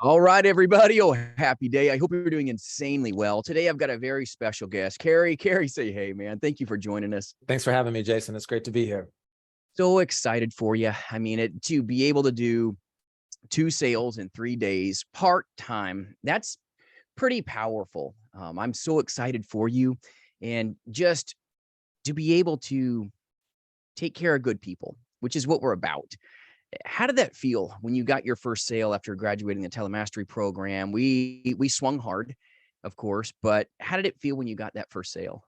All right, everybody. Oh, happy day. I hope you're doing insanely well. Today, I've got a very special guest, Kerry. Kerry, say hey, man. Thank you for joining us. Thanks for having me, Jason. It's great to be here. So excited for you. I mean, to be able to do 2 sales in 3 days, part-time, that's pretty powerful. I'm so excited for you. And just to be able to take care of good people, which is what we're about. How did that feel when you got your first sale after graduating the telemastery program? We swung hard, of course, but how did it feel when you got that first sale?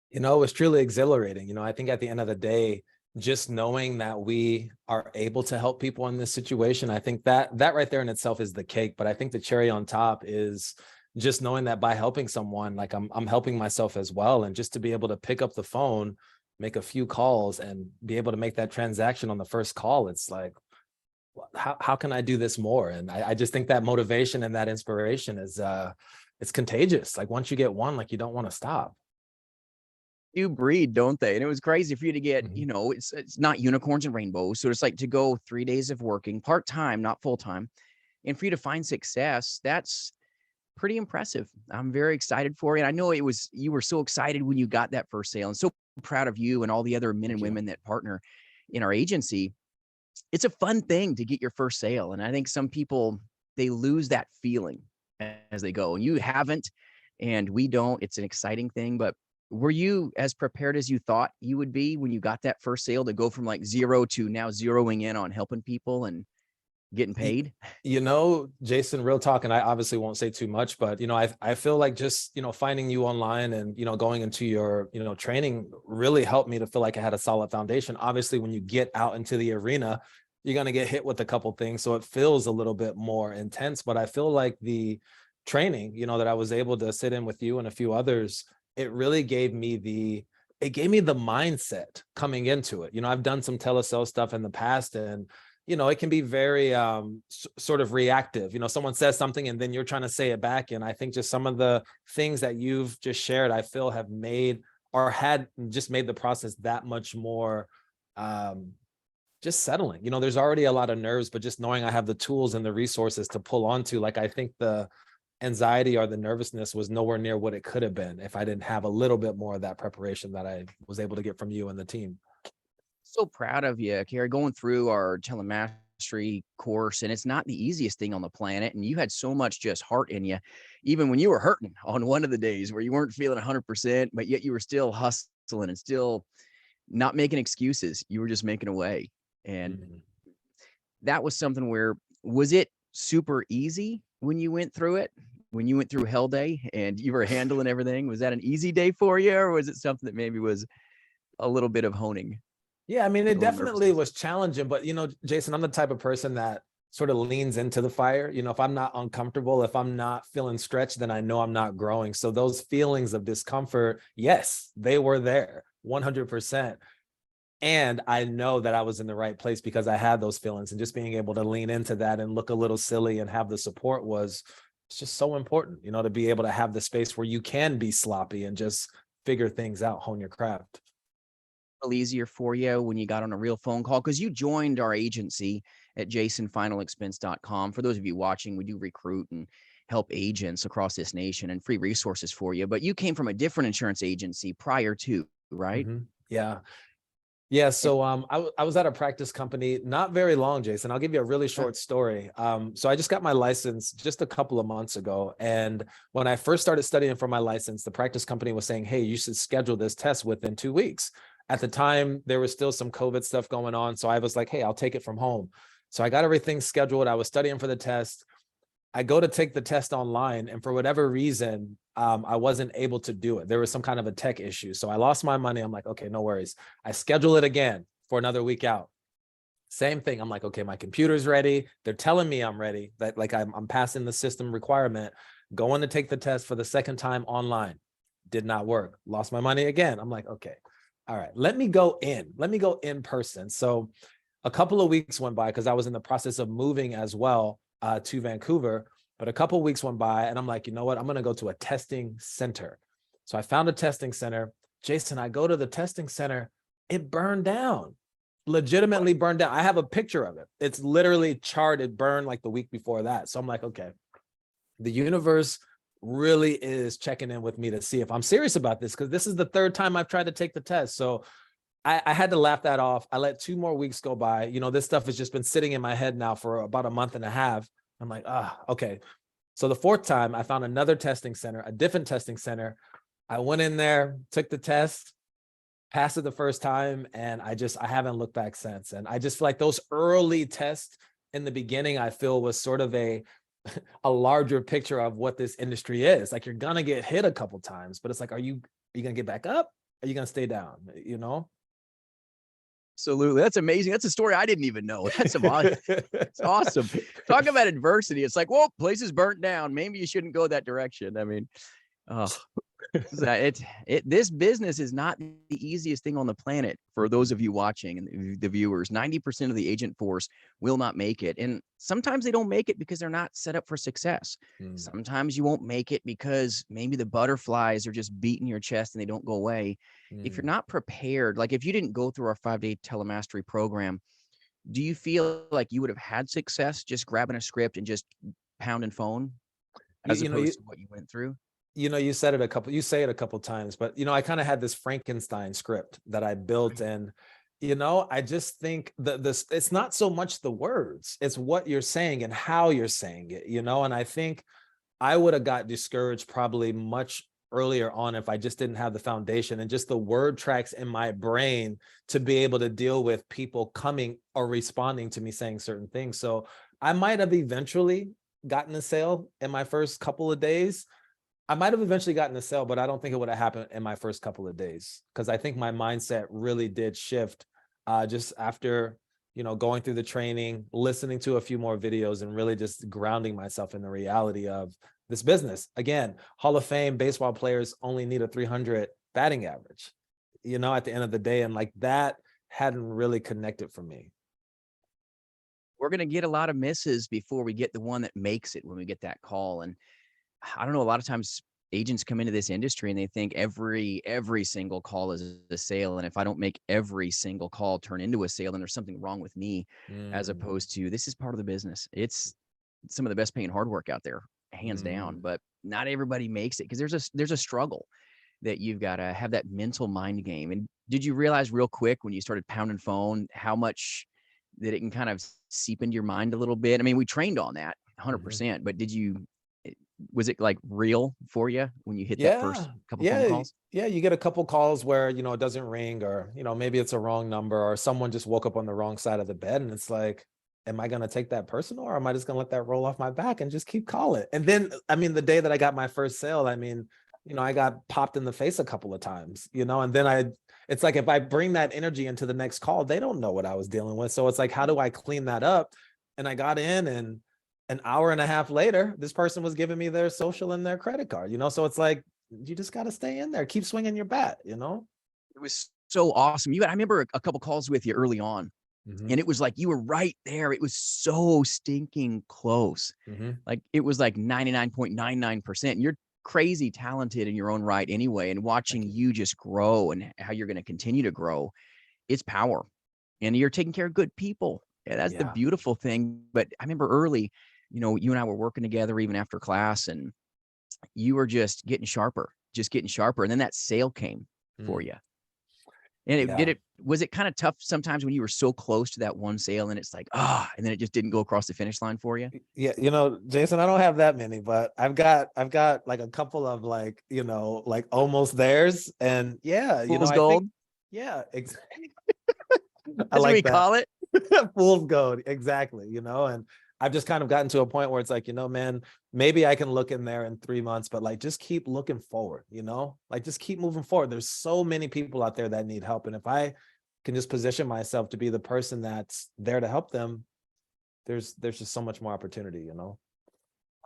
It was truly exhilarating. I think at the end of the day, just knowing that we are able to help people in this situation, I think that right there in itself is the cake. But I think the cherry on top is just knowing that by helping someone, like I'm helping myself as well. And just to be able to pick up the phone, make a few calls and be able to make that transaction on the first call, it's like, how can I do this more? And I just think that motivation and that inspiration is it's contagious. Like once you get one, like you don't want to stop. You breed, don't they? And it was crazy for you to get, Mhm. it's not unicorns and rainbows. So it's like to go 3 days of working part-time, not full-time, and for you to find success, that's pretty impressive. I'm very excited for you. And I know you were so excited when you got that first sale and so proud of you and all the other men and Thank you. women that partner in our agency. It's a fun thing to get your first sale. And I think some people, they lose that feeling as they go. And you haven't, and we don't. It's an exciting thing. But were you as prepared as you thought you would be when you got that first sale to go from like zero to now zeroing in on helping people and getting Y- paid? Jason, real talk, and I obviously won't say too much, but I feel like just finding you online and going into your training really helped me to feel like I had a solid foundation. Obviously, when you get out into the arena, you're gonna get hit with a couple things, so it feels a little bit more intense. But I feel like the training, that I was able to sit in with you and a few others, it really gave me the mindset coming into it. I've done some telesales stuff in the past, and it can be very sort of reactive. Someone says something and then you're trying to say it back. And I think just some of the things that you've just shared, I feel have made or had just made the process that much more just settling. There's already a lot of nerves, but just knowing I have the tools and the resources to pull onto, like, I think the anxiety or the nervousness was nowhere near what it could have been if I didn't have a little bit more of that preparation that I was able to get from you and the team. So proud of you, Kerry, going through our telemastery course. And it's not the easiest thing on the planet. And you had so much just heart in you, even when you were hurting on one of the days where you weren't feeling 100%, but yet you were still hustling and still not making excuses. You were just making a way. And Mhm. that was something where, was it super easy when you went through it? When you went through Hell Day and you were handling everything, was that an easy day for you? Or was it something that maybe was a little bit of honing, Yeah, I mean, a it little definitely nervousness? was challenging, but Jason, I'm the type of person that sort of leans into the fire. If I'm not uncomfortable, if I'm not feeling stretched, then I know I'm not growing. So those feelings of discomfort, yes, they were there 100%. And I know that I was in the right place because I had those feelings, and just being able to lean into that and look a little silly and have the support was, it's just so important, to be able to have the space where you can be sloppy and just figure things out, hone your craft. Easier for you when you got on a real phone call? Because you joined our agency at jasonfinalexpense.com. For those of you watching, we do recruit and help agents across this nation and free resources for you. But you came from a different insurance agency prior to, right? Yeah. Yeah, And so I was at a practice company not very long, Jason. I'll give you a really uh, short story. So I just got my license just a couple of months ago, and when I first started studying for my license, the practice company was saying, "Hey, you should schedule this test within 2 weeks." At the time, there was still some COVID stuff going on, so I was like, "Hey, I'll take it from home." So I got everything scheduled. I was studying for the test. I go to take the test online, and for whatever reason, I wasn't able to do it. There was some kind of a tech issue. So I lost my money. I'm like, okay, no worries. I schedule it again for another week out. Same thing. I'm like, okay, my computer's ready. They're telling me I'm ready, that like I'm passing the system requirement. Going to take the test for the second time online. Did not work. Lost my money again. I'm like, okay, all right, let me go in. Let me go in person. So a couple of weeks went by because I was in the process of moving as well to Vancouver. But a couple of weeks went by, and I'm like, you know what? I'm going to go to a testing center. So I found a testing center. Jason, I go to the testing center. It burned down. legitimately burned down. I have a picture of it. It's literally charted, burned like the week before that. So I'm like, okay, the universe really is checking in with me to see if I'm serious about this, because this is the third time I've tried to take the test. So I had to laugh that off. I let 2 more weeks go by. You know, this stuff has just been sitting in my head now for about a month and a half. I'm like, okay. So the 4th time, I found another testing center, a different testing center. I went in there, took the test, passed it the first time, and I haven't looked back since. And I just feel like those early tests in the beginning, I feel was sort of a larger picture of what this industry is. Like, you're gonna get hit a couple times, but it's like, are you gonna get back up? Are you gonna stay down? You know? Absolutely. That's amazing. That's a story I didn't even know. That's it's awesome. Talk about adversity. It's like, well, place is burnt down. Maybe you shouldn't go that direction. I mean, oh, this business is not the easiest thing on the planet for those of you watching and the viewers. 90% of the agent force will not make it. And sometimes they don't make it because they're not set up for success. Sometimes you won't make it because maybe the butterflies are just beating your chest and they don't go away. If you're not prepared, like if you didn't go through our 5-day telemastery program, do you feel like you would have had success just grabbing a script and just pounding phone as opposed to what you went through? You say it a couple times, but I kind of had this Frankenstein script that I built. And I just think that it's not so much the words, it's what you're saying and how you're saying it. And I think I would have got discouraged probably much earlier on if I just didn't have the foundation and just the word tracks in my brain to be able to deal with people coming or responding to me saying certain things. So I might have eventually gotten a sale in my first couple of days. I might have eventually gotten a sale, but I don't think it would have happened in my first couple of days, because I think my mindset really did shift just after, going through the training, listening to a few more videos, and really just grounding myself in the reality of this business. Again, Hall of Fame baseball players only need a 300 batting average, at the end of the day. And like that hadn't really connected for me. We're going to get a lot of misses before we get the one that makes it when we get that call. And I don't know, a lot of times agents come into this industry and they think every single call is a sale. And if I don't make every single call turn into a sale, then there's something wrong with me, as opposed to this is part of the business. It's some of the best paying hard work out there, hands down, but not everybody makes it because there's a struggle that you've got to have that mental mind game. And did you realize real quick when you started pounding phone, how much that it can kind of seep into your mind a little bit? I mean, we trained on that 100%, but was it like real for you when you hit that first couple phone calls? Yeah, you get a couple calls where, it doesn't ring, or, maybe it's a wrong number, or someone just woke up on the wrong side of the bed. And it's like, am I going to take that personal, or am I just going to let that roll off my back and just keep calling? And then, I mean, the day that I got my first sale, I mean, I got popped in the face a couple of times, and then it's like, if I bring that energy into the next call, they don't know what I was dealing with. So it's like, how do I clean that up? And I got in, and an hour and a half later, this person was giving me their social and their credit card, so it's like, you just got to stay in there, keep swinging your bat. It was so awesome. I remember a couple calls with you early on, and it was like, you were right there. It was so stinking close. Like it was like 99.99%. You're crazy talented in your own right anyway. And watching you just grow and how you're going to continue to grow, it's power. And you're taking care of good people. Yeah, that's the beautiful thing. But I remember early, you and I were working together even after class, and you were just getting sharper. And then that sale came for you. And was it kind of tough sometimes when you were so close to that one sale and it's like, and then it just didn't go across the finish line for you? Yeah. Jason, I don't have that many, but I've got like a couple of like, like almost theirs. And Fool's gold. Exactly. I like that. Call it. Fool's gold. Exactly. And I've just kind of gotten to a point where it's like, man, maybe I can look in there in 3 months, but like, just keep looking forward, like just keep moving forward. There's so many people out there that need help. And if I can just position myself to be the person that's there to help them, there's just so much more opportunity,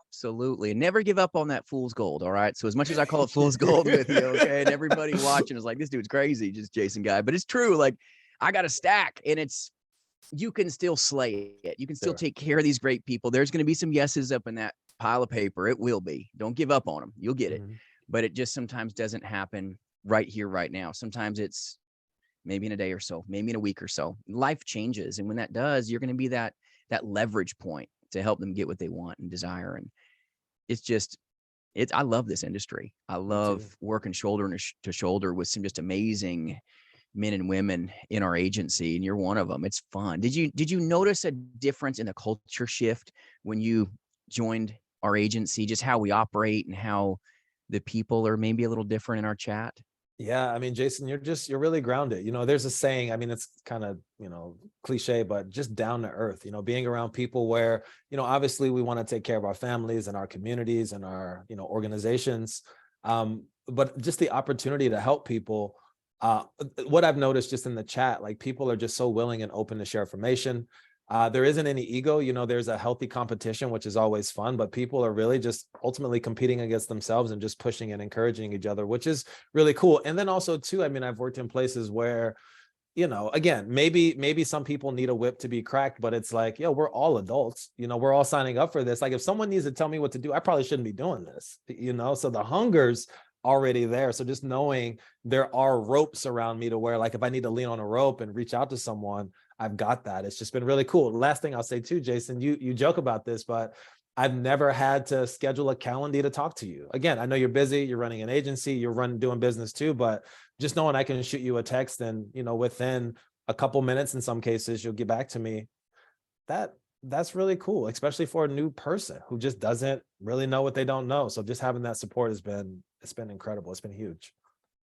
Absolutely. And never give up on that fool's gold. All right. So as much as I call it fool's gold with you, okay, and everybody watching is like, this dude's crazy, just Jason guy, but it's true. Like I got a stack, and you can still slay it. You can still take care of these great people. There's going to be some yeses up in that pile of paper. It will be. Don't give up on them. You'll get it. But it just sometimes doesn't happen right here, right now. Sometimes it's maybe in a day or so, maybe in a week or so. Life changes. And when that does, you're going to be that leverage point to help them get what they want and desire. And it's just, I love this industry. I Me love too. working shoulder to shoulder with some just amazing men and women in our agency, and you're one of them. It's fun. Did you notice a difference in the culture shift when you joined our agency, just how we operate and how the people are maybe a little different in our chat? Yeah, I mean, Jason, you're really grounded. There's a saying, I mean, it's kind of, cliche, but just down to earth, being around people where, obviously we want to take care of our families and our communities and our, organizations. But just the opportunity to help people. What I've noticed just in the chat, like people are just so willing and open to share information. There isn't any ego, there's a healthy competition, which is always fun, but people are really just ultimately competing against themselves and just pushing and encouraging each other, which is really cool. And then also too, I mean, I've worked in places where, again, maybe some people need a whip to be cracked, but it's like, we're all adults, we're all signing up for this. Like if someone needs to tell me what to do, I probably shouldn't be doing this, so the hunger's already there. So just knowing there are ropes around me to where like, if I need to lean on a rope and reach out to someone, I've got that. It's just been really cool. Last thing I'll say too, Jason, you joke about this, but I've never had to schedule a calendar to talk to you. Again, I know you're busy, you're running an agency, doing business too, but just knowing I can shoot you a text and, within a couple minutes, in some cases, you'll get back to me. That's really cool, especially for a new person who just doesn't really know what they don't know. So just having that support it's been incredible. It's been huge.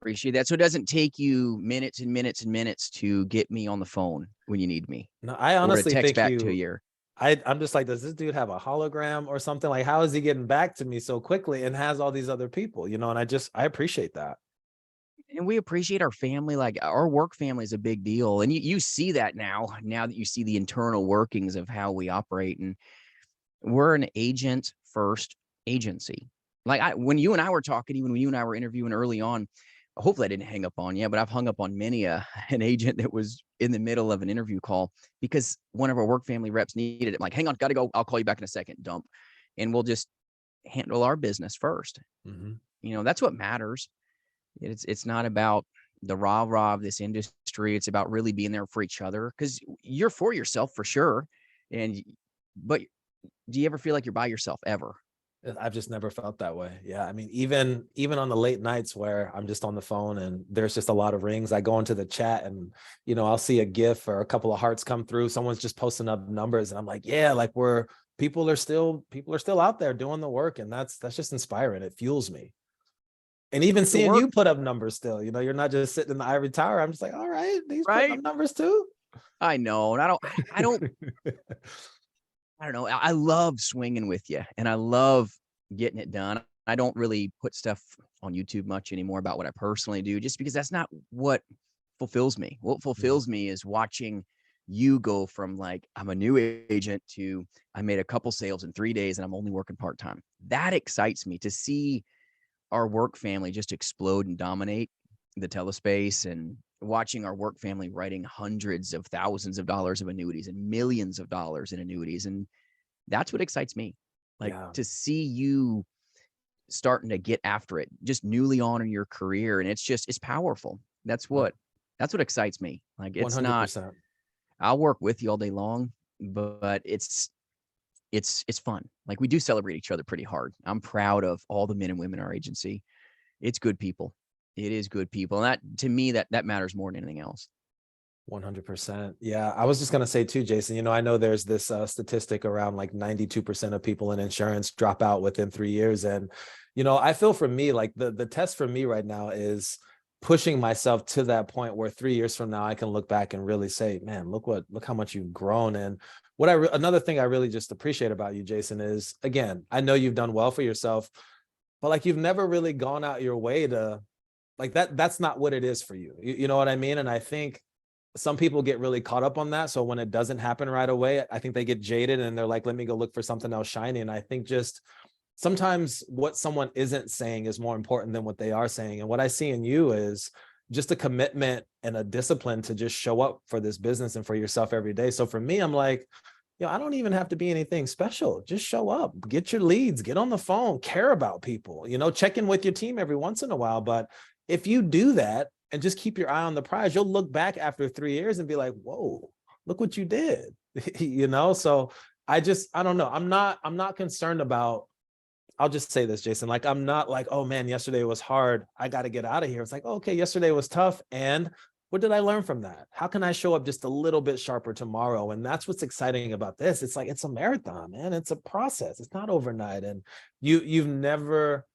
Appreciate that. So it doesn't take you minutes and minutes and minutes to get me on the phone when you need me, No, I or to honestly text think back to you. I'm just like, does this dude have a hologram or something? Like, how is he getting back to me so quickly and has all these other people, and I appreciate that. And we appreciate our family. Like our work family is a big deal. And you see that now that you see the internal workings of how we operate. And we're an agent first agency. Like when you and I were talking, even when you and I were interviewing early on, hopefully I didn't hang up on you, but I've hung up on many an agent that was in the middle of an interview call because one of our work family reps needed it. Like, hang on, got to go. I'll call you back in a second. Dump. And we'll just handle our business first. Mm-hmm. That's what matters. It's not about the rah-rah of this industry. It's about really being there for each other, because you're for yourself for sure. But do you ever feel like you're by yourself ever? I've just never felt that way. Yeah. I mean, even on the late nights where I'm just on the phone and there's just a lot of rings, I go into the chat and, I'll see a GIF or a couple of hearts come through. Someone's just posting up numbers and I'm like, yeah, like people are still out there doing the work. And that's just inspiring. It fuels me. And even seeing you put up numbers still, you're not just sitting in the ivory tower. I'm just like, all right, he's putting up numbers too. I know. And I don't know. I love swinging with you and I love getting it done. I don't really put stuff on YouTube much anymore about what I personally do, just because that's not what fulfills me. What fulfills me is watching you go from like, I'm a new agent to I made a couple sales in 3 days and I'm only working part-time. That excites me to see our work family just explode and dominate the telespace, and watching our work family writing hundreds of thousands of dollars of annuities and millions of dollars in annuities. And that's what excites me. Like to see you starting to get after it, just newly on in your career. And it's powerful. That's what excites me. Like it's 100%. Not, I'll work with you all day long, but it's fun. Like we do celebrate each other pretty hard. I'm proud of all the men and women in our agency. It's good people. It is good people. And that, to me, that matters more than anything else. 100%. Yeah. I was just going to say too, Jason, I know there's this statistic around like 92% of people in insurance drop out within 3 years. And, I feel for me, like the test for me right now is pushing myself to that point where 3 years from now, I can look back and really say, man, look how much you've grown. And another thing I really just appreciate about you, Jason, is, again, I know you've done well for yourself, but like you've never really gone out your way to like that's not what it is for you. You know what I mean? And I think some people get really caught up on that. So when it doesn't happen right away, I think they get jaded and they're like, let me go look for something else shiny. And I think just sometimes what someone isn't saying is more important than what they are saying. And what I see in you is just a commitment and a discipline to just show up for this business and for yourself every day. So for me, I'm like, I don't even have to be anything special. Just show up, get your leads, get on the phone, care about people, check in with your team every once in a while. But if you do that, and just keep your eye on the prize. You'll look back after 3 years and be like, whoa, look what you did. So I don't know. I'm not concerned about, I'll just say this, Jason, like, I'm not like, oh man, yesterday was hard, I got to get out of here. It's like, okay, yesterday was tough. And what did I learn from that? How can I show up just a little bit sharper tomorrow? And that's what's exciting about this. It's like, it's a marathon, man. It's a process. It's not overnight. And you've never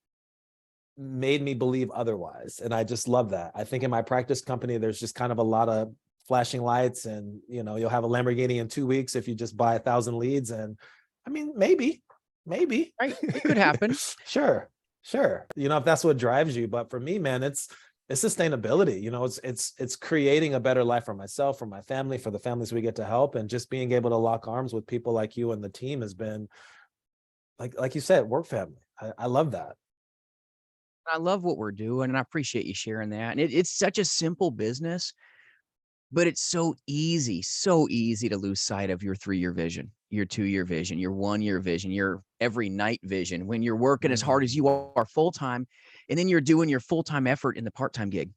made me believe otherwise. And I just love that. I think in my practice company, there's just kind of a lot of flashing lights, and, you'll have a Lamborghini in 2 weeks if you just buy 1,000 leads. And I mean, maybe, Right. It could happen. sure. If that's what drives you. But for me, man, it's sustainability. It's creating a better life for myself, for my family, for the families we get to help. And just being able to lock arms with people like you and the team has been, like you said, work family. I love that. I love what we're doing, and I appreciate you sharing that. And it's such a simple business, but it's so easy to lose sight of your 3-year vision, your 2-year vision, your 1-year vision, your every night vision when you're working as hard as you are full time, and then you're doing your full-time effort in the part-time gig.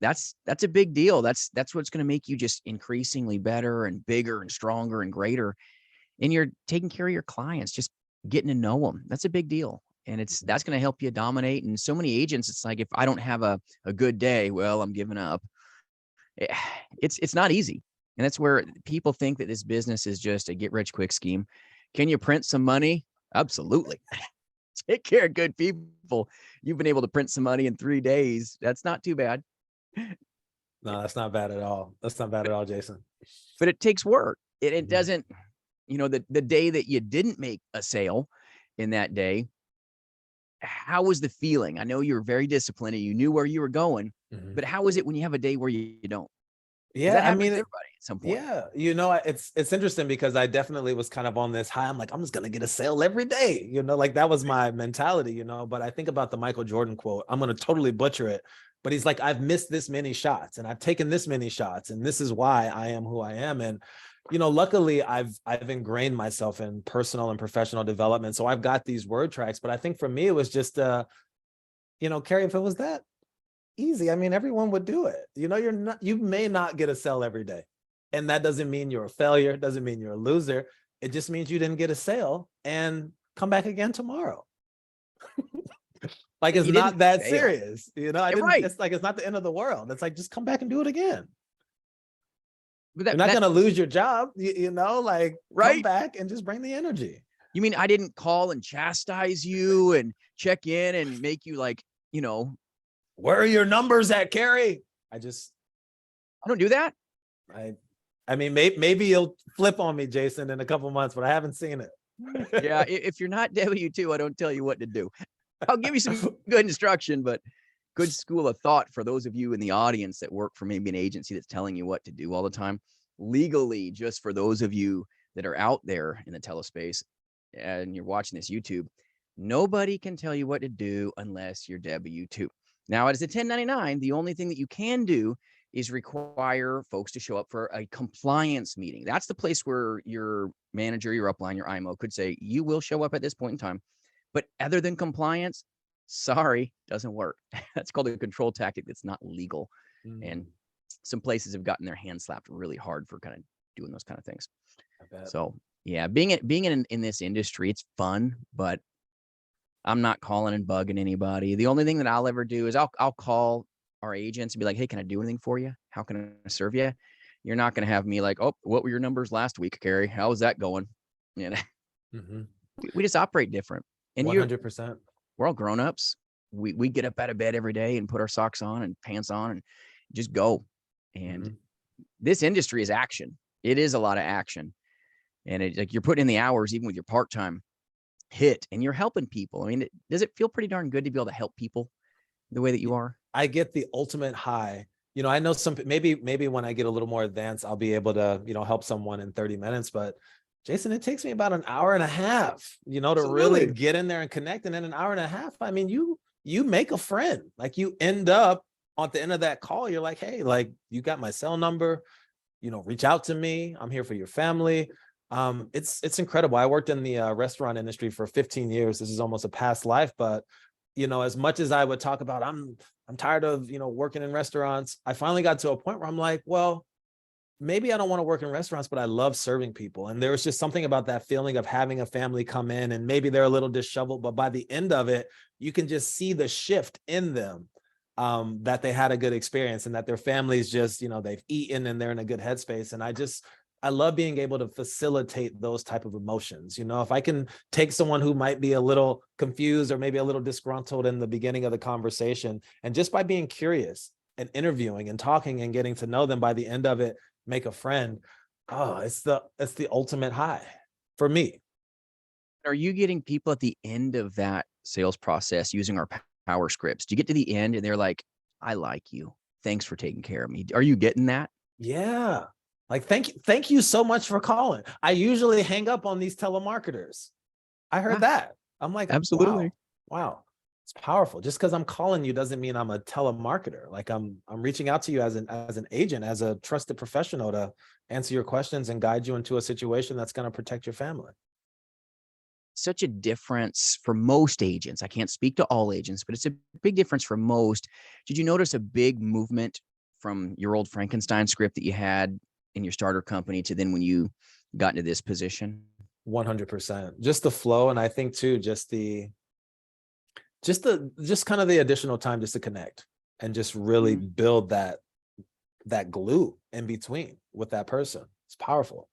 That's a big deal. That's what's going to make you just increasingly better and bigger and stronger and greater. And you're taking care of your clients, just getting to know them. That's a big deal. And that's going to help you dominate. And so many agents, it's like, if I don't have a good day, well, I'm giving up. It's not easy. And that's where people think that this business is just a get rich quick scheme. Can you print some money? Absolutely. Take care of good people. You've been able to print some money in 3 days. That's not too bad. No, that's not bad at all. That's not bad at all, Jason. But it takes work. It doesn't, the day that you didn't make a sale in that day, how was the feeling? I know you were very disciplined and you knew where you were going, but how was it when you have a day where you don't? Yeah, that happens to everybody at some point. Yeah, it's interesting because I definitely was kind of on this high. I'm like, I'm just gonna get a sale every day. Like that was my mentality. But I think about the Michael Jordan quote. I'm gonna totally butcher it, but he's like, I've missed this many shots and I've taken this many shots, and this is why I am who I am. And luckily I've ingrained myself in personal and professional development, so I've got these word tracks. But I think for me it was just Kerry, if it was that easy, I mean, everyone would do it. You may not get a sale every day, and that doesn't mean you're a failure. It doesn't mean you're a loser. It just means you didn't get a sale, and come back again tomorrow. Like, it's not that serious. Right. It's like, it's not the end of the world. It's like, just come back and do it again. But you're not going to lose your job, right? Come back and just bring the energy. You mean I didn't call and chastise you and check in and make you where are your numbers at, Kerry? I don't do that. I mean, maybe you'll flip on me, Jason, in a couple months, but I haven't seen it. Yeah, if you're not W-2, I don't tell you what to do. I'll give you some good instruction, but good school of thought for those of you in the audience that work for maybe an agency that's telling you what to do all the time. Legally, just for those of you that are out there in the telespace and you're watching this YouTube, nobody can tell you what to do unless you're W-2. Now, as a 1099, the only thing that you can do is require folks to show up for a compliance meeting. That's the place where your manager, your upline, your IMO could say, you will show up at this point in time. But other than compliance, sorry, doesn't work. That's called a control tactic that's not legal. And some places have gotten their hands slapped really hard for kind of doing those kind of things. So yeah, being in this industry, it's fun, but I'm not calling and bugging anybody. The only thing that I'll ever do is I'll call our agents and be like, hey, can I do anything for you? How can I serve you? You're not going to have me like, oh, what were your numbers last week, Kerry? How was that going? We just operate different. And 100%. We're all grown-ups. We get up out of bed every day and put our socks on and pants on and just go. And this industry is action. It is a lot of action. And it's like you're putting in the hours, even with your part-time hit, and you're helping people. I mean, does it feel pretty darn good to be able to help people the way that you are? I get the ultimate high. I know maybe when I get a little more advanced, I'll be able to, help someone in 30 minutes. But Jason, it takes me about an hour and a half, to really get in there and connect. And in an hour and a half, I mean, you make a friend. Like, you end up at the end of that call, you're like, hey, like, you got my cell number, reach out to me. I'm here for your family. It's incredible. I worked in the restaurant industry for 15 years. This is almost a past life, but you know, as much as I would talk about, I'm tired of, you know, working in restaurants, I finally got to a point where I'm like, well, maybe I don't want to work in restaurants, but I love serving people. And there was just something about that feeling of having a family come in and maybe they're a little disheveled, but by the end of it, you can just see the shift in them, that they had a good experience and that their families just, you know, they've eaten and they're in a good headspace. And I love being able to facilitate those type of emotions. You know, if I can take someone who might be a little confused or maybe a little disgruntled in the beginning of the conversation, and just by being curious and interviewing and talking and getting to know them, by the end of it, make a friend. Oh, it's the ultimate high for me. Are you getting people at the end of that sales process using our power scripts? Do you get to the end and they're like, I like you. Thanks for taking care of me. Are you getting that? Yeah. Like, thank you so much for calling. I usually hang up on these telemarketers. I heard Yeah, that. I'm like, absolutely. wow, wow. It's powerful. Just because I'm calling you doesn't mean I'm a telemarketer. Like, I'm reaching out to you as an agent, as a trusted professional to answer your questions and guide you into a situation that's going to protect your family. Such a difference for most agents. I can't speak to all agents, but it's a big difference for most. Did you notice a big movement from your old Frankenstein script that you had in your starter company to then when you got into this position? 100%. Just the flow, and I think too, just kind of the additional time just to connect and just really Mhm. build that glue in between with that person. It's powerful.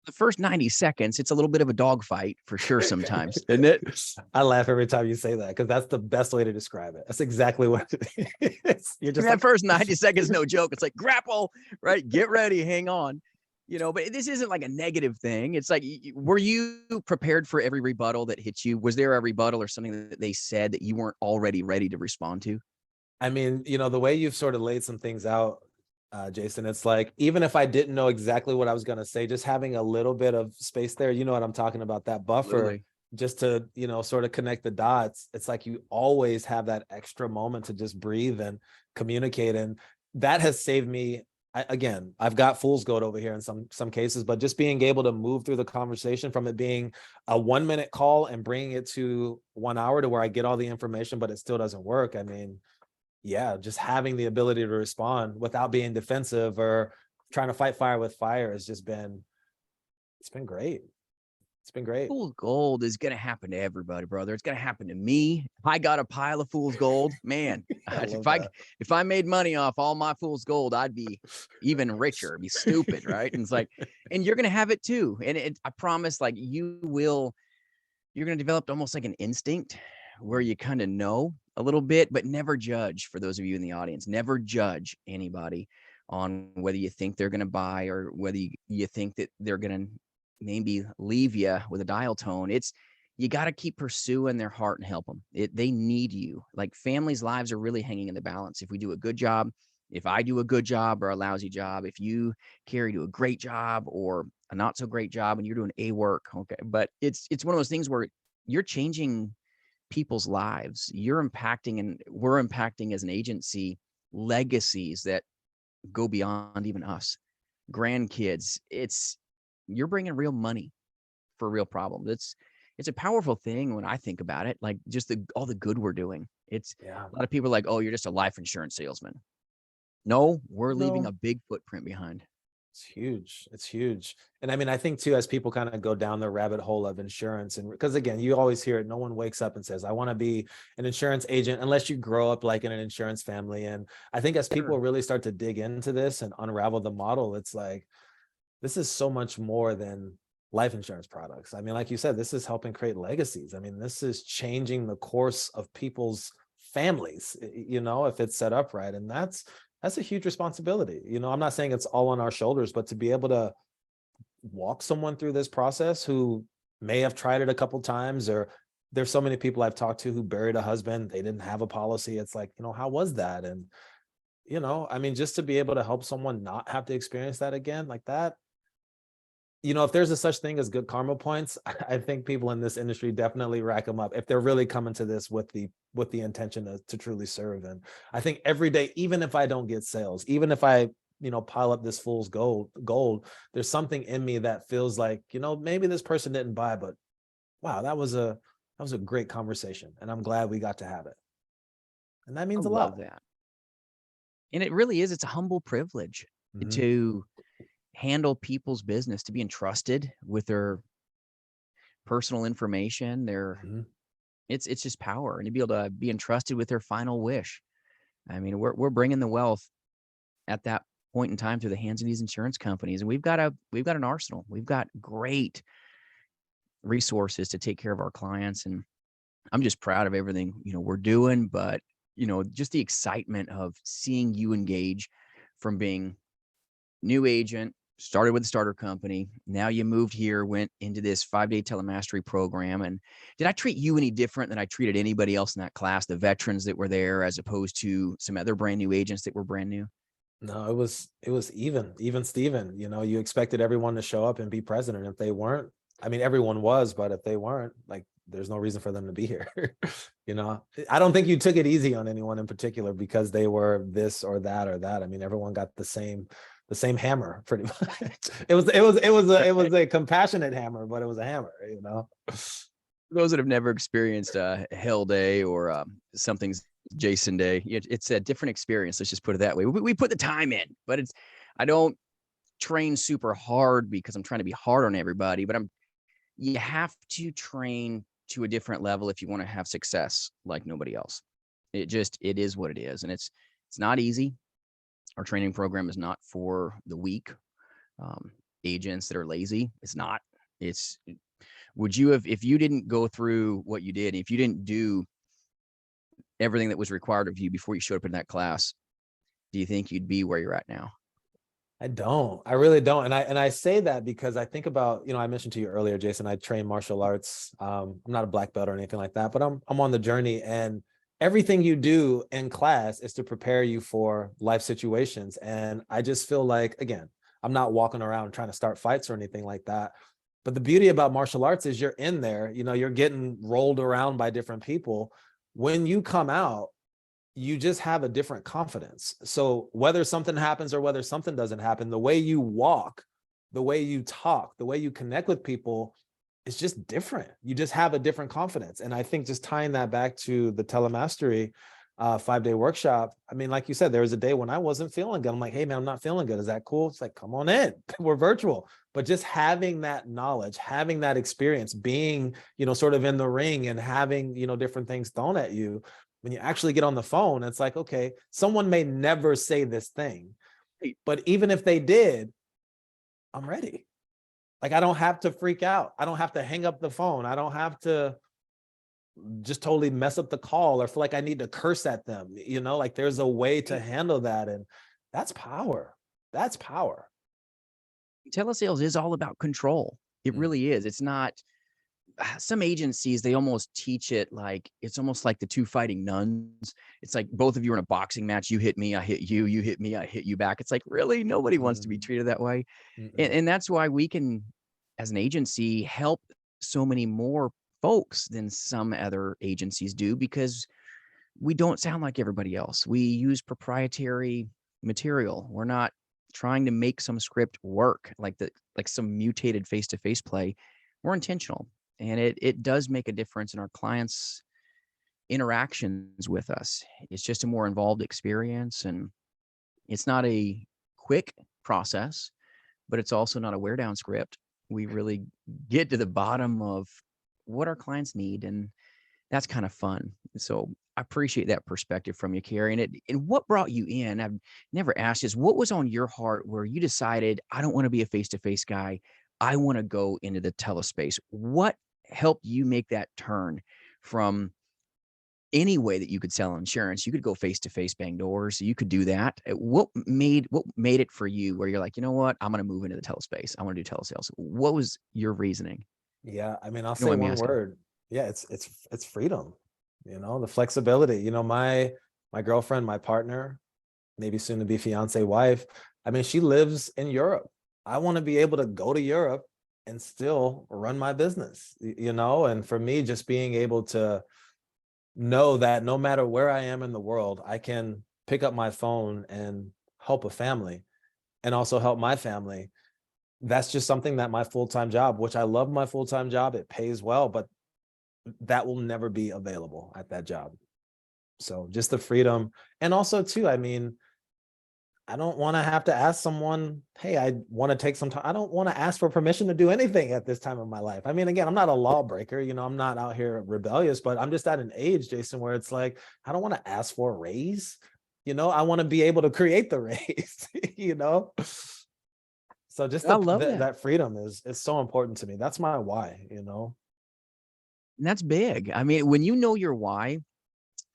The first 90 seconds, it's a little bit of a dogfight for sure sometimes, isn't it? I laugh every time you say that because that's the best way to describe it. That's exactly what it is. You're just That like, first 90 seconds, no joke. It's like grapple, right? Get ready, hang on. But this isn't like a negative thing. It's like, were you prepared for every rebuttal that hit you? Was there a rebuttal or something that they said that you weren't already ready to respond to? I mean, you know, the way you've sort of laid some things out, Jason, it's like, even if I didn't know exactly what I was going to say, just having a little bit of space there, you know what I'm talking about, that buffer, Absolutely. just to, you know, sort of connect the dots. It's like you always have that extra moment to just breathe and communicate. And that has saved me. Again, I've got fool's gold over here in some cases, but just being able to move through the conversation from it being a 1 minute call and bringing it to 1 hour to where I get all the information, but it still doesn't work. I mean, yeah, just having the ability to respond without being defensive or trying to fight fire with fire has just it's been great. It's been great. Fool's gold is going to happen to everybody, brother. It's going to happen to me. I got a pile of fool's gold, man. I love If I that. if I made money off all my fool's gold, I'd be even richer. It'd be stupid, right? And it's like, and you're going to have it too. And I promise, like you're going to develop almost like an instinct where you kind of know a little bit, but never judge. For those of you in the audience, never judge anybody on whether you think they're going to buy or whether you think that they're going to maybe leave you with a dial tone. It's you got to keep pursuing their heart and help them. They need you. Like families' lives are really hanging in the balance. If we do a good job, if I do a good job or a lousy job, if you Kerry do a great job or a not so great job and you're doing a work, okay. But it's one of those things where you're changing people's lives. You're impacting and we're impacting as an agency legacies that go beyond even us. Grandkids, it's you're bringing real money for real problems. It's a powerful thing when I think about it, like just all the good we're doing. It's Yeah. a lot of people are like, oh, you're just a life insurance salesman. No, we're leaving a No, big footprint behind. it's huge. It's huge. And I mean, I think too, as people kind of go down the rabbit hole of insurance, and because again, you always hear it, no one wakes up and says, I want to be an insurance agent unless you grow up like in an insurance family. And I think as Sure. people really start to dig into this and unravel the model, it's like, this is so much more than life insurance products. I mean, like you said, this is helping create legacies. I mean, this is changing the course of people's families, you know, if it's set up right. And that's a huge responsibility. You know, I'm not saying it's all on our shoulders, but to be able to walk someone through this process who may have tried it a couple times, or there's so many people I've talked to who buried a husband, they didn't have a policy. It's like, you know, how was that? And, you know, I mean, just to be able to help someone not have to experience that again, like that, you know, if there's a such thing as good karma points, I think people in this industry definitely rack them up if they're really coming to this with the intention to truly serve. And I think every day, even if I don't get sales, even if I, you know, pile up this fool's gold, there's something in me that feels like, you know, maybe this person didn't buy, but wow, that was a That was a great conversation, and I'm glad we got to have it. And that I means a love lot. that. And it really is, it's a humble privilege Mhm. to handle people's business, to be entrusted with their personal information, their Mhm. it's just power, and to be able to be entrusted with their final wish. I mean, we're bringing the wealth at that point in time through the hands of these insurance companies, and we've got an arsenal. We've got great resources to take care of our clients, and I'm just proud of everything, we're doing, but, just the excitement of seeing you engage from being new agent, started with a starter company. Now you moved here, went into this 5-day telemastery program. And did I treat you any different than I treated anybody else in that class, the veterans that were there, as opposed to some other brand new agents that were brand new? No, it was even Steven. You expected everyone to show up and be present. And if they weren't, I mean, everyone was, but if they weren't, like, there's no reason for them to be here. I don't think you took it easy on anyone in particular because they were this or that or that. I mean, everyone got the same hammer pretty much. It was a compassionate hammer, but it was a hammer. For those that have never experienced a Hell Day or something's Jason Day, it's a different experience. Let's just put it that way. We put the time in, but I don't train super hard because I'm trying to be hard on everybody, but you have to train to a different level if you want to have success like nobody else. It is what it is. And it's not easy. Our training program is not for the weak. Um, Agents that are lazy, it's not. It's would you have, if you didn't go through what you did, if you didn't do everything that was required of you before you showed up in that class, do you think you'd be where you're at now? I don't. I really don't. And I say that because I think about, I mentioned to you earlier, Jason, I train martial arts. I'm not a black belt or anything like that, but I'm on the journey, and everything you do in class is to prepare you for life situations. And I just feel like, again, I'm not walking around trying to start fights or anything like that. But the beauty about martial arts is you're in there, you're getting rolled around by different people. When you come out, you just have a different confidence. So whether something happens or whether something doesn't happen, the way you walk, the way you talk, the way you connect with people is just different. You just have a different confidence. And I think just tying that back to the telemastery 5-day workshop, I mean, like you said, there was a day when I wasn't feeling good. I'm like, hey man, I'm not feeling good. Is that cool? It's like, come on in. We're virtual. But just having that knowledge, having that experience, being, sort of in the ring and having, different things thrown at you, when you actually get on the phone, it's like, okay, someone may never say this thing, but even if they did, I'm ready. Like, I don't have to freak out. I don't have to hang up the phone. I don't have to just totally mess up the call or feel like I need to curse at them. Like, there's a way to handle that. And that's power. That's power. Telesales is all about control. It Mm. really is. It's not. Some agencies, they almost teach it like it's almost like the two fighting nuns. It's like both of you are in a boxing match. You hit me, I hit you. You hit me, I hit you back. It's like, really, nobody wants to be Mm. treated that way. Mm-mm. And that's why we can, as an agency, help so many more folks than some other agencies do, because we don't sound like everybody else. We use proprietary material. We're not trying to make some script work like some mutated face-to-face play. We're intentional, and it does make a difference in our clients' interactions with us. It's just a more involved experience, and it's not a quick process, but it's also not a wear down script. We really get to the bottom of what our clients need, and that's kind of fun. So I appreciate that perspective from you, Kerry. And what brought you in? I've never asked this. What was on your heart where you decided, I don't want to be a face-to-face guy. I want to go into the telespace. What helped you make that turn from any way that you could sell insurance? You could go face-to-face, bang doors. You could do that. What made it for you where you're like, you know what? I'm going to move into the telespace. I want to do telesales. What was your reasoning? Yeah. I mean, I'll You know say what I'm one asking? word. Yeah. It's freedom, the flexibility, my girlfriend, my partner, maybe soon to be fiance wife. I mean, she lives in Europe. I want to be able to go to Europe and still run my business, and for me, just being able to know that no matter where I am in the world, I can pick up my phone and help a family and also help my family. That's just something that my full-time job, which I love my full-time job, it pays well, but that will never be available at that job. So just the freedom. And also too, I mean, I don't want to have to ask someone, hey, I want to take some time. I don't want to ask for permission to do anything at this time of my life. I mean, again, I'm not a lawbreaker, I'm not out here rebellious, but I'm just at an age, Jason, where it's like, I don't want to ask for a raise. I want to be able to create the raise, you know? So just I love that. that freedom is so important to me. That's my why, And that's big. I mean, when you know your why,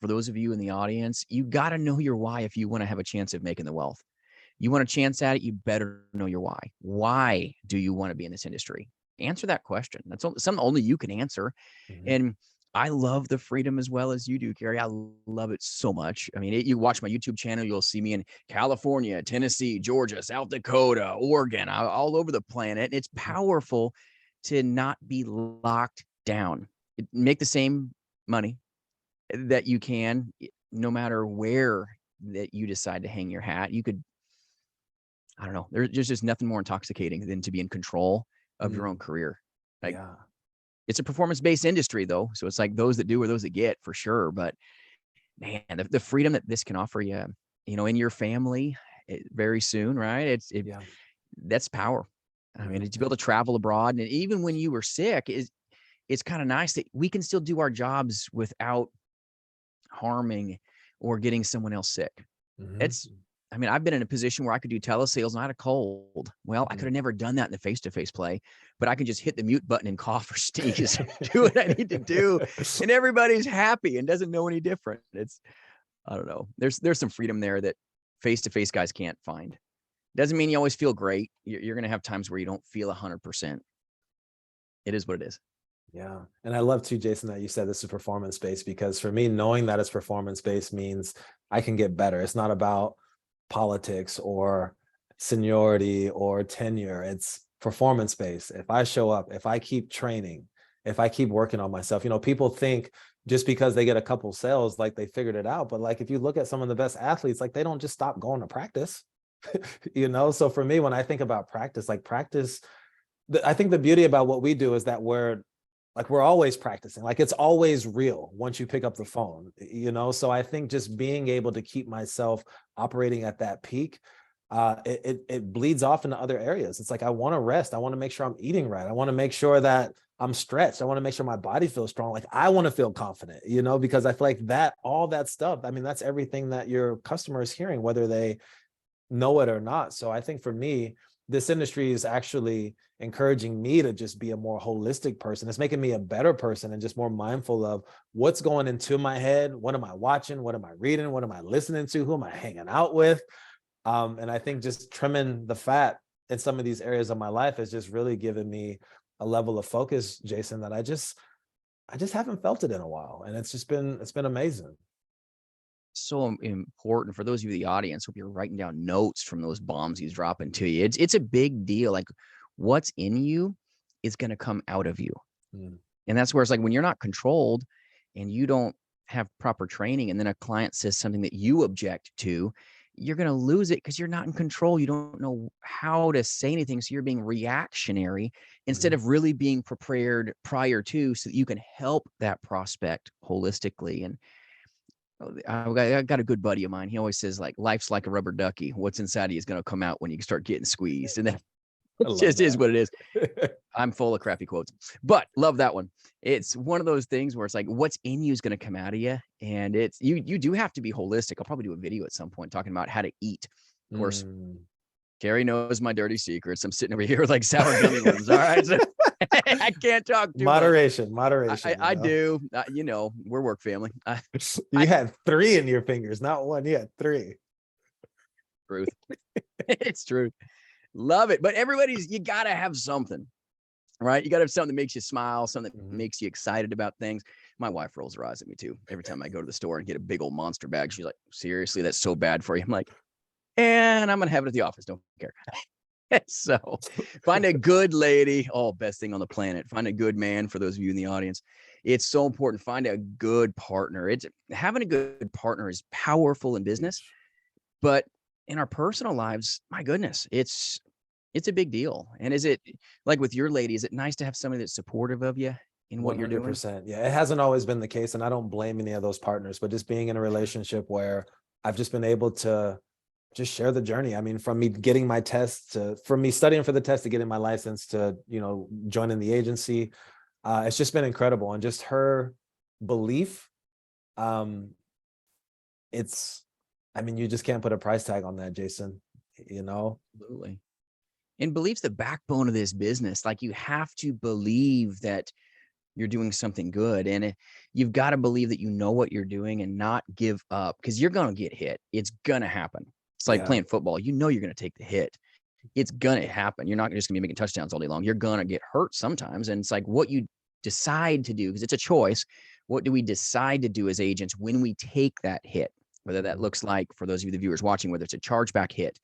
for those of you in the audience, you got to know your why if you want to have a chance of making the wealth. You want a chance at it, you better know your why. Why do you want to be in this industry? Answer that question. That's something only you can answer. Mhm. And I love the freedom as well as you do, Kerry. I love it so much. I mean, you watch my YouTube channel, you'll see me in California, Tennessee, Georgia, South Dakota, Oregon, all over the planet. It's Mhm. powerful to not be locked down. Make the same money that you can, no matter where that you decide to hang your hat. You could, I don't know, there's just nothing more intoxicating than to be in control of your own Mm, career. Like, yeah. it's a performance-based industry though. So it's like those that do or those that get for sure. But man, the freedom that this can offer you, in your family very soon, right? Yeah. That's power. I mean, Mhm. to be able to travel abroad, and even when you were sick, it's kind of nice that we can still do our jobs without harming or getting someone else sick. Mhm. It's, I mean, I've been in a position where I could do telesales and I had a cold. Well, I could Mhm. have never done that in the face-to-face play, but I can just hit the mute button and cough or sneeze, do what I need to do, and everybody's happy and doesn't know any different. It's, I don't know. There's some freedom there that face-to-face guys can't find. Doesn't mean you always feel great. You're going to have times where you don't feel 100%. It is what it is. Yeah. And I love too, Jason, that you said this is performance based, because for me, knowing that it's performance based means I can get better. It's not about politics or seniority or tenure. It's performance based. If I show up, if I keep training, if I keep working on myself, people think just because they get a couple sales, like they figured it out. But like, if you look at some of the best athletes, like they don't just stop going to practice, So for me, when I think about practice, like practice, I think the beauty about what we do is that we're always practicing. Like it's always real once you pick up the phone, So I think just being able to keep myself operating at that peak, it bleeds off into other areas. It's like I want to rest. I want to make sure I'm eating right. I want to make sure that I'm stretched. I want to make sure my body feels strong. Like I want to feel confident, because I feel like that all that stuff. I mean, that's everything that your customer is hearing, whether they know it or not. So I think for me, this industry is actually encouraging me to just be a more holistic person. It's making me a better person and just more mindful of what's going into my head. What am I watching? What am I reading? What am I listening to? Who am I hanging out with? And I think just trimming the fat in some of these areas of my life has just really given me a level of focus, Jason, that I just haven't felt it in a while. And it's been amazing. So important for those of you in the audience. Hope you're writing down notes from those bombs he's dropping to you. It's a big deal. Like what's in you is going to come out of you. Mm, And that's where it's like when you're not controlled and you don't have proper training, and then a client says something that you object to, you're going to lose it because you're not in control. You don't know how to say anything. So you're being reactionary instead mhm. of really being prepared prior to, so that you can help that prospect holistically. And I got a good buddy of mine. He always says, like, life's like a rubber ducky. What's inside of you is going to come out when you start getting squeezed. And then I it love just is that. what it is. I'm full of crappy quotes, but love that one. It's one of those things where it's like, what's in you is going to come out of you. And it's, you do have to be holistic. I'll probably do a video at some point talking about how to eat. Of course, Mm. Carrie knows my dirty secrets. I'm sitting over here with like sour gummy worms. All right. So I can't talk too much. Moderation, I, moderation, I, I do. We're work family. You I had three in your fingers, not one. You had three. truth. It's truth. Love it. But you got to have something, right? You got to have something that makes you smile, something that Mhm. makes you excited about things. My wife rolls her eyes at me too. Every time I go to the store and get a big old monster bag, she's like, seriously, that's so bad for you. I'm like, and I'm going to have it at the office. Don't care. So find a good lady. Oh, best thing on the planet. Find a good man for those of you in the audience. It's so important. Find a good partner. It's having a good partner is powerful in business, Huge. but in our personal lives, my goodness, it's a big deal. And is it like with your lady, is it nice to have somebody that's supportive of you? in what you're doing? 100%. Yeah, it hasn't always been the case, and I don't blame any of those partners, but just being in a relationship where I've just been able to just share the journey. I mean, from me getting my test to, from me studying for the test to getting my license to, joining the agency, it's just been incredible. And just her belief, um, it's, I mean, you just can't put a price tag on that, Jason, Absolutely. And belief's the backbone of this business. Like, you have to believe that you're doing something good. And you've got to believe that you know what you're doing and not give up, because you're going to get hit. It's going to happen. It's like Yeah. playing football. You know you're going to take the hit. It's going to happen. You're not just going to be making touchdowns all day long. You're going to get hurt sometimes. And it's like what you decide to do, because it's a choice. What do we decide to do as agents when we take that hit? Whether that looks like, for those of you, the viewers watching, whether it's a chargeback hit,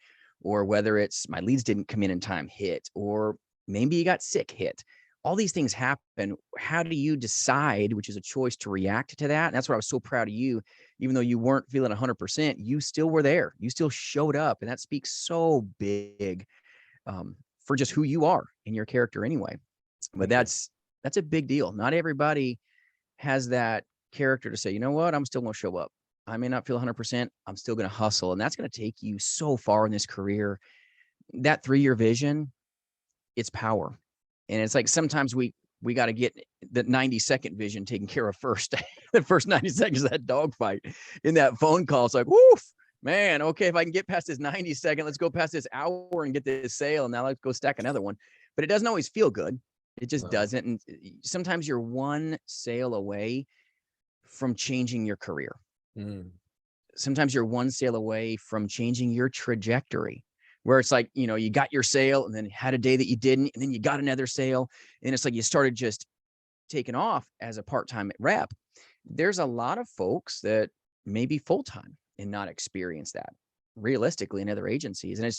or whether it's my leads didn't come in time hit, or maybe you got sick hit. All these things happen. How do you decide, which is a choice, to react to that? And that's what I was so proud of you. Even though you weren't feeling 100%, you still were there. You still showed up. And that speaks so big, for just who you are and your character anyway. But that's a big deal. Not everybody has that character to say, you know what, I'm still going to show up. I may not feel 100%. I'm still going to hustle. And that's going to take you so far in this career. That 3-year vision, it's power. And it's like, sometimes we got to get the 90-second vision taken care of first. The first 90 seconds of that dogfight in that phone call, it's like, woof, man, okay, if I can get past this 90-second, let's go past this hour and get this sale. And now let's go stack another one. But it doesn't always feel good. It just doesn't. And sometimes you're one sale away from changing your career. Sometimes you're one sale away from changing your trajectory, where it's like, you got your sale and then had a day that you didn't, and then you got another sale. And it's like you started just taking off as a part-time rep. There's a lot of folks that may be full-time and not experience that realistically in other agencies. And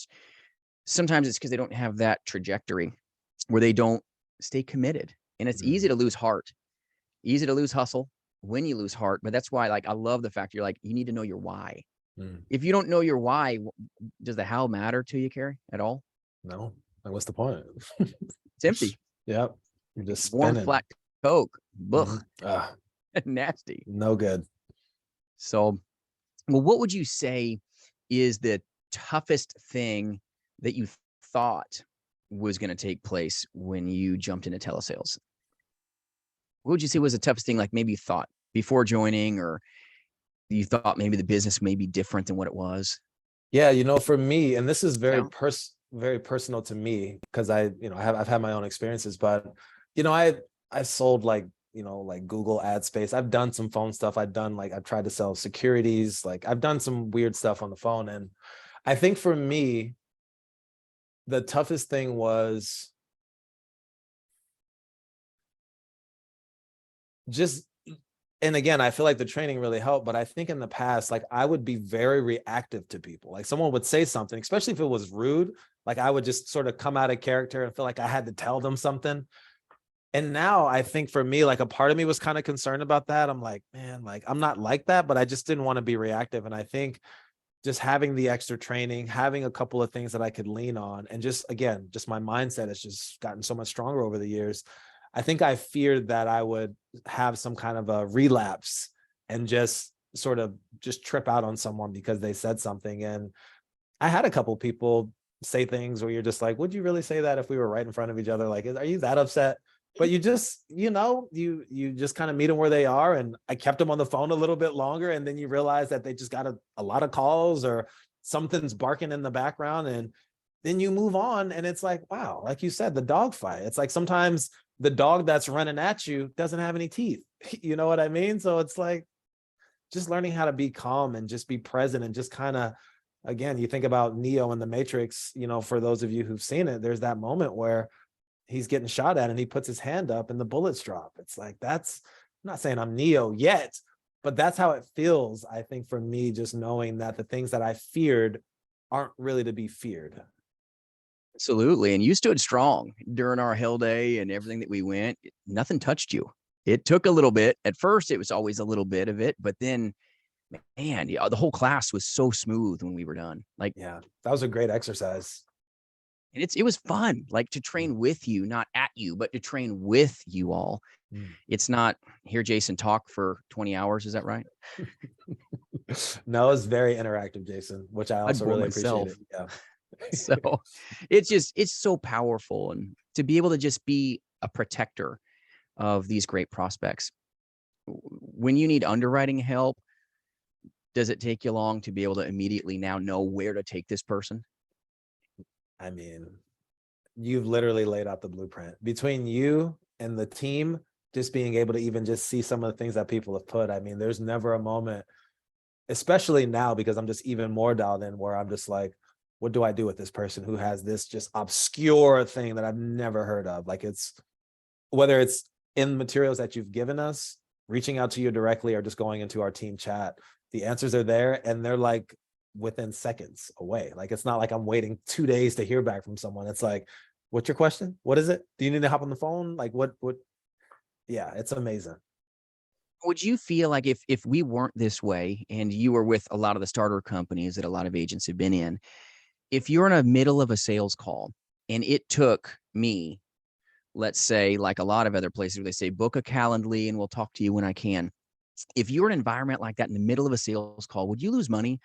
sometimes it's because they don't have that trajectory where they don't stay committed. And it's easy to lose heart, easy to lose hustle when you lose heart. But that's why, like, I love the fact you're like, you need to know your why. If you don't know your why, does the how matter to you, Kerry, at all? No. Like, what's the point? It's empty. Yep. You're just warm, spinning. flat Coke. Ugh. Mm-hmm. Nasty. No good. So, well, what would you say is the toughest thing that you thought was going to take place when you jumped into telesales? What would you say was the toughest thing, like maybe you thought before joining, or you thought maybe the business may be different than what it was? Yeah, for me, and this is very personal to me, because I've had my own experiences, but I sold like Google ad space. I've done some phone stuff. I've tried to sell securities. Like, I've done some weird stuff on the phone. And I think for me, the toughest thing was just, and again, I feel like the training really helped, but I think in the past, like, I would be very reactive to people. Like, someone would say something, especially if it was rude, like, I would just sort of come out of character and feel like I had to tell them something. And now I think for me, like, a part of me was kind of concerned about that. I'm like, man, like, I'm not like that, but I just didn't want to be reactive. And I think just having the extra training, having a couple of things that I could lean on, and just, again, just my mindset has just gotten so much stronger over the years. I think I feared that I would have some kind of a relapse and just sort of just trip out on someone because they said something. And I had a couple people say things where you're just like, would you really say that if we were right in front of each other? Like, are you that upset? But you just, you just kind of meet them where they are. And I kept them on the phone a little bit longer. And then you realize that they just got a lot of calls, or something's barking in the background. And then you move on. And it's like, wow, like you said, the dog fight. It's like, sometimes the dog that's running at you doesn't have any teeth. You know what I mean? So it's like just learning how to be calm and just be present, and just kind of, again, you think about Neo in the Matrix, for those of you who've seen it, there's that moment where he's getting shot at and he puts his hand up and the bullets drop. It's like, I'm not saying I'm Neo yet, but that's how it feels, I think, for me, just knowing that the things that I feared aren't really to be feared. Absolutely. And you stood strong during our hell day and everything that we went. Nothing touched you. It took a little bit. At first, it was always a little bit of it, but then, man, the whole class was so smooth when we were done. Like, yeah, that was a great exercise. And it was fun, like, to train with you, not at you, but to train with you all. Mm. It's not hear Jason talk for 20 hours. Is that right? No, it's very interactive, Jason, which I I'd also bore really appreciate myself. it. Yeah. So it's so powerful. And to be able to just be a protector of these great prospects. When you need underwriting help, does it take you long to be able to immediately now know where to take this person? I mean, you've literally laid out the blueprint between you and the team, just being able to even just see some of the things that people have put. I mean, there's never a moment, especially now, because I'm just even more dialed in, where I'm just like, what do I do with this person who has this just obscure thing that I've never heard of? Like, it's whether it's in materials that you've given us, reaching out to you directly, or just going into our team chat, the answers are there and they're like within seconds away. Like, it's not like I'm waiting 2 days to hear back from someone. It's like, what's your question? What is it? Do you need to hop on the phone? Like, what, yeah, it's amazing. Would you feel like if we weren't this way and you were with a lot of the starter companies that a lot of agents have been in, if you're in the middle of a sales call and it took me, let's say, like a lot of other places where they say, book a Calendly and we'll talk to you when I can. If you're in an environment like that in the middle of a sales call, would you lose money?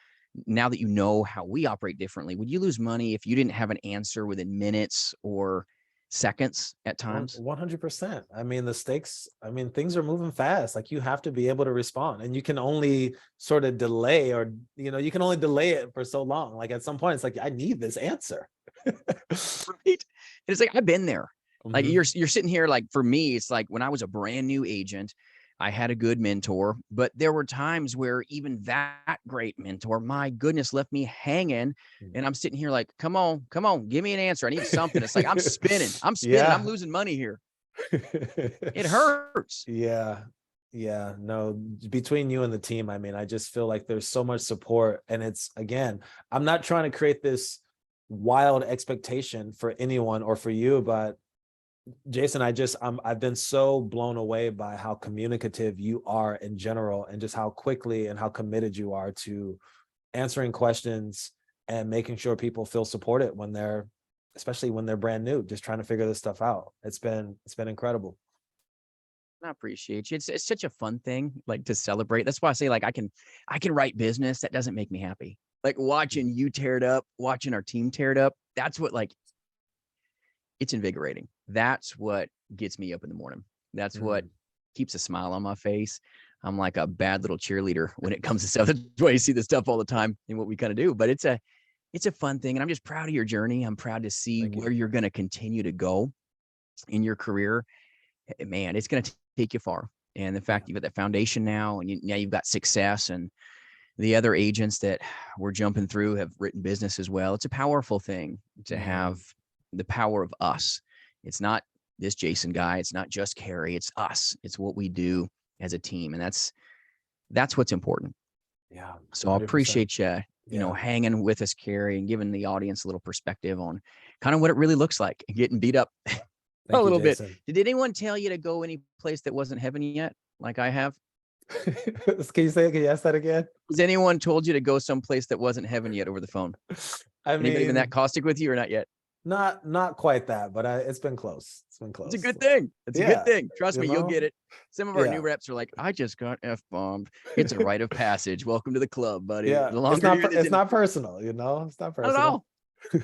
Now that you know how we operate differently, would you lose money if you didn't have an answer within minutes or seconds at times? 100%. I mean, the stakes, I mean, things are moving fast. Like, you have to be able to respond, and you can only sort of delay, or, you can only delay it for so long. Like, at some point, it's like, I need this answer. Right? And it's like, I've been there. Like Mhm. you're sitting here, like for me, it's like when I was a brand new agent, I had a good mentor, but there were times where even that great mentor, my goodness, left me hanging. And I'm sitting here like, come on, give me an answer. I need something. It's like, I'm spinning, I'm Yeah. losing money here. It hurts. Yeah. Yeah. No, between you and the team, I mean, I just feel like there's so much support. And it's, again, I'm not trying to create this wild expectation for anyone or for you, but Jason, I've been so blown away by how communicative you are in general, and just how quickly and how committed you are to answering questions and making sure people feel supported when especially when they're brand new, just trying to figure this stuff out. It's been incredible. I appreciate you. It's such a fun thing, like to celebrate. That's why I say, like, I can write business. That doesn't make me happy. Like watching you tear it up, watching our team tear it up. That's what, like, it's invigorating. That's what gets me up in the morning. That's what Mm. keeps a smile on my face. I'm like a bad little cheerleader when it comes to stuff. That's why you see this stuff all the time and what we kind of do. But it's a fun thing. And I'm just proud of your journey. I'm proud to see Thank you. where you're going to continue to go in your career. Man, it's going to take you far. And the Yeah. fact you've got that foundation now, and now you've got success, and the other agents that we're jumping through have written business as well. It's a powerful thing to have Man. the power of us. It's not this Jason guy. It's not just Kerry. It's us. It's what we do as a team. And that's what's important. Yeah. So I 100%. appreciate you, Yeah. hanging with us, Kerry, and giving the audience a little perspective on kind of what it really looks like getting beat up a Thank you, little bit. Jason. Did anyone tell you to go any place that wasn't heaven yet? Like I have? Can you ask that again? Has anyone told you to go someplace that wasn't heaven yet over the phone? I Anybody been that mean, caustic with you or not yet? not quite that, but it's been close. It's been It's a close. good thing. It's a good Yeah. thing. Trust You me, you'll get know? it. Some of our new Yeah. reps are like, I just got F-bombed. It's a rite of passage. Welcome to the club, buddy. Yeah. The It's longer not you're in this it's not industry, personal, It's not not at personal. all. It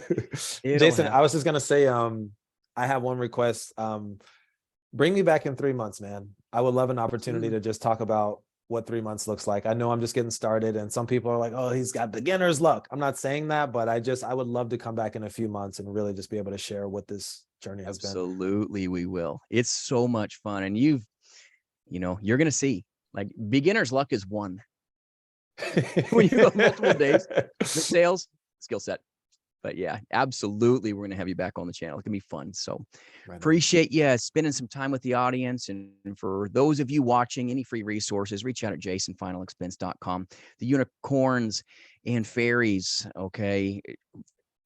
don't Jason, have. I was just gonna say, I have one request. Bring me back in 3 months, man. I would love an opportunity Absolutely. to just talk about what 3 months looks like. I know I'm just getting started, and some people are like, oh, he's got beginner's luck. I'm not saying that, but I would love to come back in a few months and really just be able to share what this journey has been. Absolutely, we will. It's so much fun. And you're going to see, like, beginner's luck is one. When you go multiple days, the sales skill set. But yeah, absolutely. We're going to have you back on the channel. It's going to be fun. So Right on. appreciate you spending some time with the audience. And for those of you watching, any free resources, reach out at jasonfinalexpense.com. The unicorns and fairies, okay,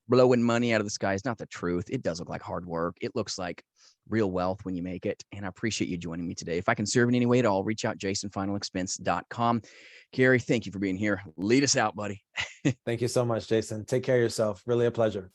blowing money out of the sky is not the truth. It does look like hard work. It looks like real wealth when you make it. And I appreciate you joining me today. If I can serve in any way at all, reach out jasonfinalexpense.com. Kerry, thank you for being here. Lead us out, buddy. Thank you so much, Jason. Take care of yourself. Really a pleasure.